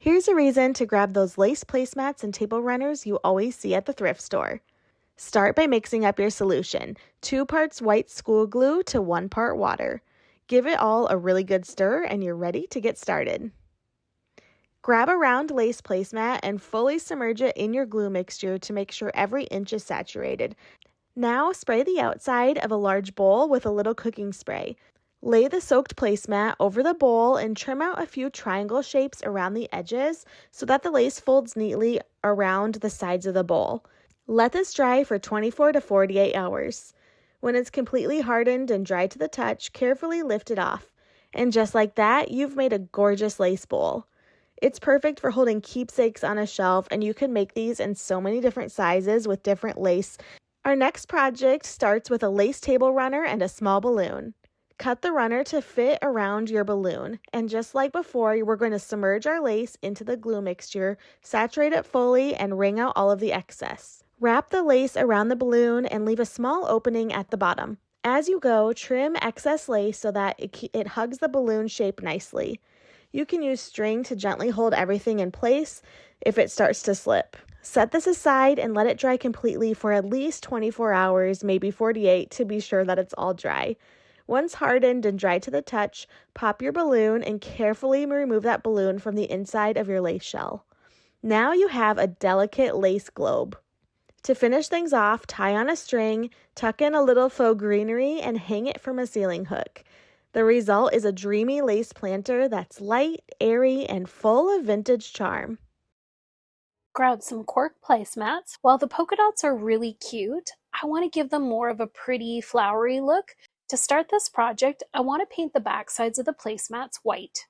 Here's a reason to grab those lace placemats and table runners you always see at the thrift store. Start by mixing up your solution, 2 parts white school glue to 1 part water. Give it all a really good stir and you're ready to get started. Grab a round lace placemat and fully submerge it in your glue mixture to make sure every inch is saturated. Now spray the outside of a large bowl with a little cooking spray. Lay the soaked placemat over the bowl and trim out a few triangle shapes around the edges so that the lace folds neatly around the sides of the bowl. Let this dry for 24 to 48 hours. When it's completely hardened and dry to the touch, carefully lift it off. And just like that, you've made a gorgeous lace bowl. It's perfect for holding keepsakes on a shelf, and you can make these in so many different sizes with different lace. Our next project starts with a lace table runner and a small balloon. Cut the runner to fit around your balloon, and just like before, we're going to submerge our lace into the glue mixture, saturate it fully, and wring out all of the excess. Wrap the lace around the balloon and leave a small opening at the bottom. As you go, trim excess lace so that it hugs the balloon shape nicely. You can use string to gently hold everything in place if it starts to slip. Set this aside and let it dry completely for at least 24 hours, maybe 48, to be sure that it's all dry. Once hardened and dry to the touch, pop your balloon and carefully remove that balloon from the inside of your lace shell. Now you have a delicate lace globe. To finish things off, tie on a string, tuck in a little faux greenery, and hang it from a ceiling hook. The result is a dreamy lace planter that's light, airy, and full of vintage charm. Grab some cork placemats. While the polka dots are really cute, I want to give them more of a pretty, flowery look. To start this project, I want to paint the back sides of the placemats white.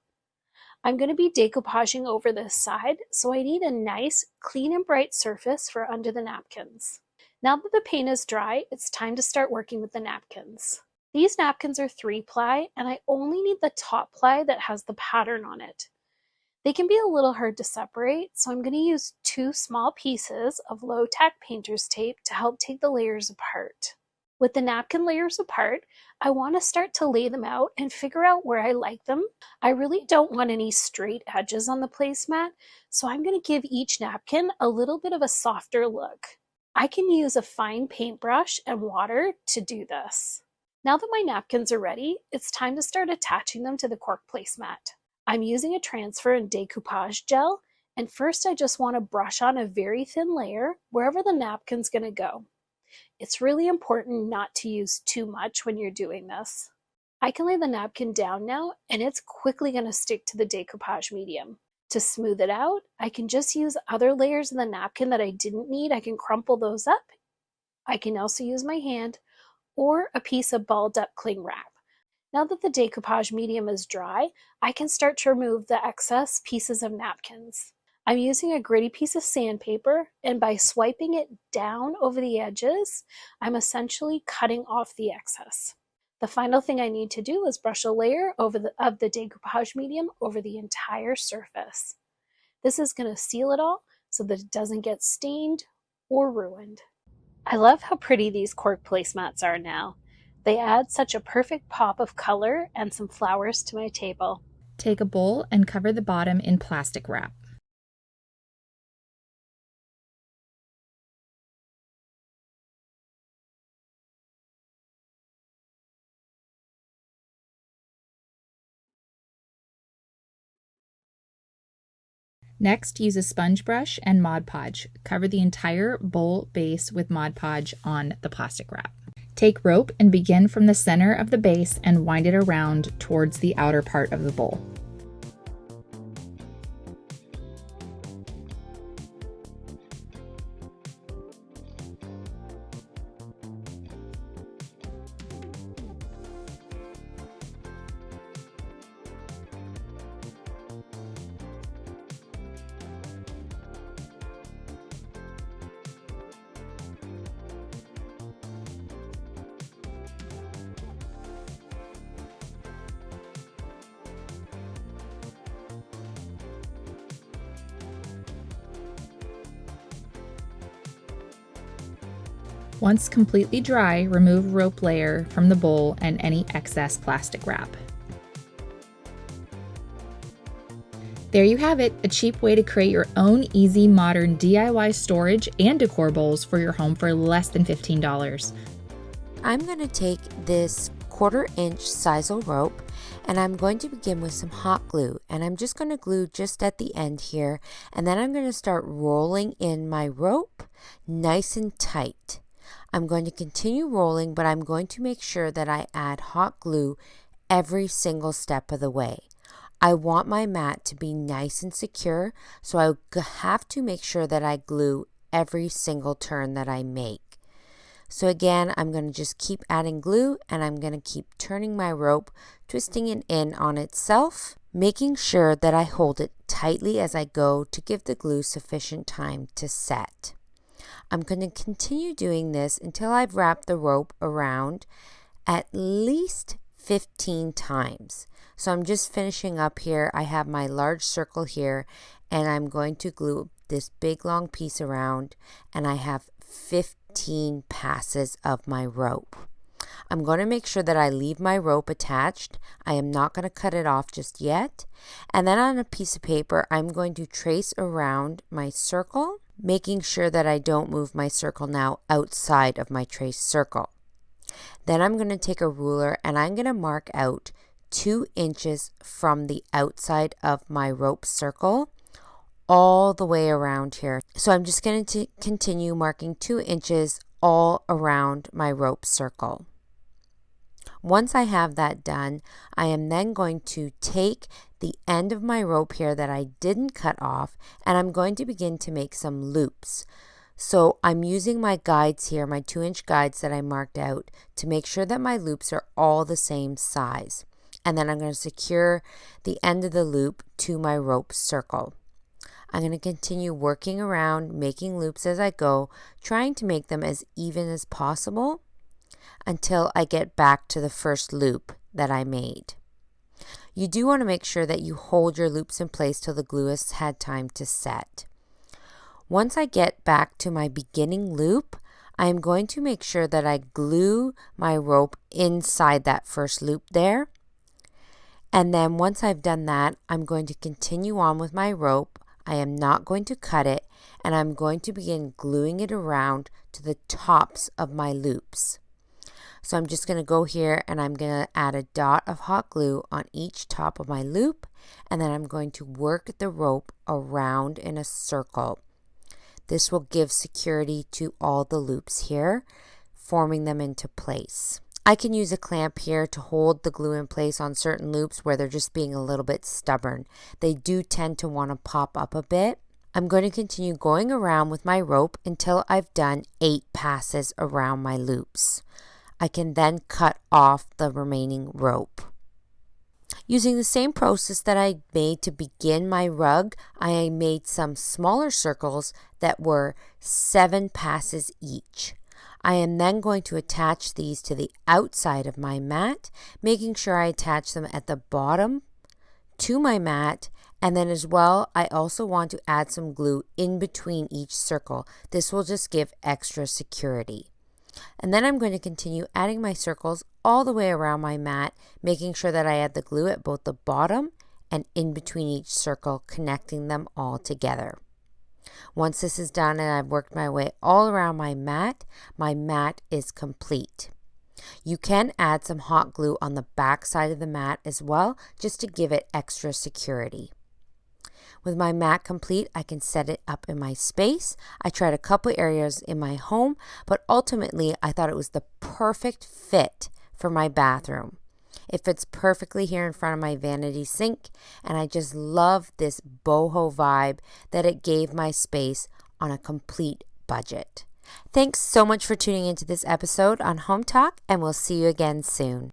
I'm going to be decoupaging over this side, so I need a nice, clean and bright surface for under the napkins. Now that the paint is dry, it's time to start working with the napkins. These napkins are 3-ply, and I only need the top ply that has the pattern on it. They can be a little hard to separate, so I'm going to use 2 small pieces of low-tack painter's tape to help take the layers apart. With the napkin layers apart, I want to start to lay them out and figure out where I like them. I really don't want any straight edges on the placemat, so I'm going to give each napkin a little bit of a softer look. I can use a fine paintbrush and water to do this. Now that my napkins are ready, it's time to start attaching them to the cork placemat. I'm using a transfer and decoupage gel, and first I just want to brush on a very thin layer wherever the napkin's going to go. It's really important not to use too much when you're doing this. I can lay the napkin down now, and it's quickly going to stick to the decoupage medium. To smooth it out, I can just use other layers of the napkin that I didn't need. I can crumple those up. I can also use my hand or a piece of balled up cling wrap. Now that the decoupage medium is dry, I can start to remove the excess pieces of napkins. I'm using a gritty piece of sandpaper, and by swiping it down over the edges, I'm essentially cutting off the excess. The final thing I need to do is brush a layer of the decoupage medium over the entire surface. This is going to seal it all so that it doesn't get stained or ruined. I love how pretty these cork placemats are now. They add such a perfect pop of color and some flowers to my table. Take a bowl and cover the bottom in plastic wrap. Next, use a sponge brush and Mod Podge. Cover the entire bowl base with Mod Podge on the plastic wrap. Take rope and begin from the center of the base and wind it around towards the outer part of the bowl. Once completely dry, remove rope layer from the bowl and any excess plastic wrap. There you have it, a cheap way to create your own easy modern DIY storage and decor bowls for your home for less than $15. I'm going to take this 1/4 inch sisal rope and I'm going to begin with some hot glue, and I'm just going to glue just at the end here, and then I'm going to start rolling in my rope nice and tight. I'm going to continue rolling, but I'm going to make sure that I add hot glue every single step of the way. I want my mat to be nice and secure, so I have to make sure that I glue every single turn that I make. So again, I'm going to just keep adding glue, and I'm going to keep turning my rope, twisting it in on itself, making sure that I hold it tightly as I go to give the glue sufficient time to set. I'm going to continue doing this until I've wrapped the rope around at least 15 times. So I'm just finishing up here. I have my large circle here, and I'm going to glue this big long piece around, and I have 15 passes of my rope. I'm going to make sure that I leave my rope attached. I am not going to cut it off just yet. And then on a piece of paper, I'm going to trace around my circle, making sure that I don't move my circle now outside of my traced circle. Then I'm going to take a ruler and I'm going to mark out 2 inches from the outside of my rope circle all the way around here. So I'm just going to continue marking 2 inches all around my rope circle. Once I have that done, I am then going to take the end of my rope here that I didn't cut off, and I'm going to begin to make some loops. So I'm using my guides here, my 2-inch guides that I marked out, to make sure that my loops are all the same size. And then I'm going to secure the end of the loop to my rope circle. I'm going to continue working around, making loops as I go, trying to make them as even as possible until I get back to the first loop that I made. You do want to make sure that you hold your loops in place till the glue has had time to set. Once I get back to my beginning loop, I am going to make sure that I glue my rope inside that first loop there. And then once I've done that, I'm going to continue on with my rope. I am not going to cut it, and I'm going to begin gluing it around to the tops of my loops. So I'm just going to go here and I'm going to add a dot of hot glue on each top of my loop, and then I'm going to work the rope around in a circle. This will give security to all the loops here, forming them into place. I can use a clamp here to hold the glue in place on certain loops where they're just being a little bit stubborn. They do tend to want to pop up a bit. I'm going to continue going around with my rope until I've done 8 passes around my loops. I can then cut off the remaining rope. Using the same process that I made to begin my rug, I made some smaller circles that were 7 passes each. I am then going to attach these to the outside of my mat, making sure I attach them at the bottom to my mat, and then as well, I also want to add some glue in between each circle. This will just give extra security. And then I'm going to continue adding my circles all the way around my mat, making sure that I add the glue at both the bottom and in between each circle, connecting them all together. Once this is done and I've worked my way all around my mat is complete. You can add some hot glue on the back side of the mat as well, just to give it extra security. With my mat complete, I can set it up in my space. I tried a couple areas in my home, but ultimately I thought it was the perfect fit for my bathroom. It fits perfectly here in front of my vanity sink, and I just love this boho vibe that it gave my space on a complete budget. Thanks so much for tuning into this episode on Home Talk, and we'll see you again soon.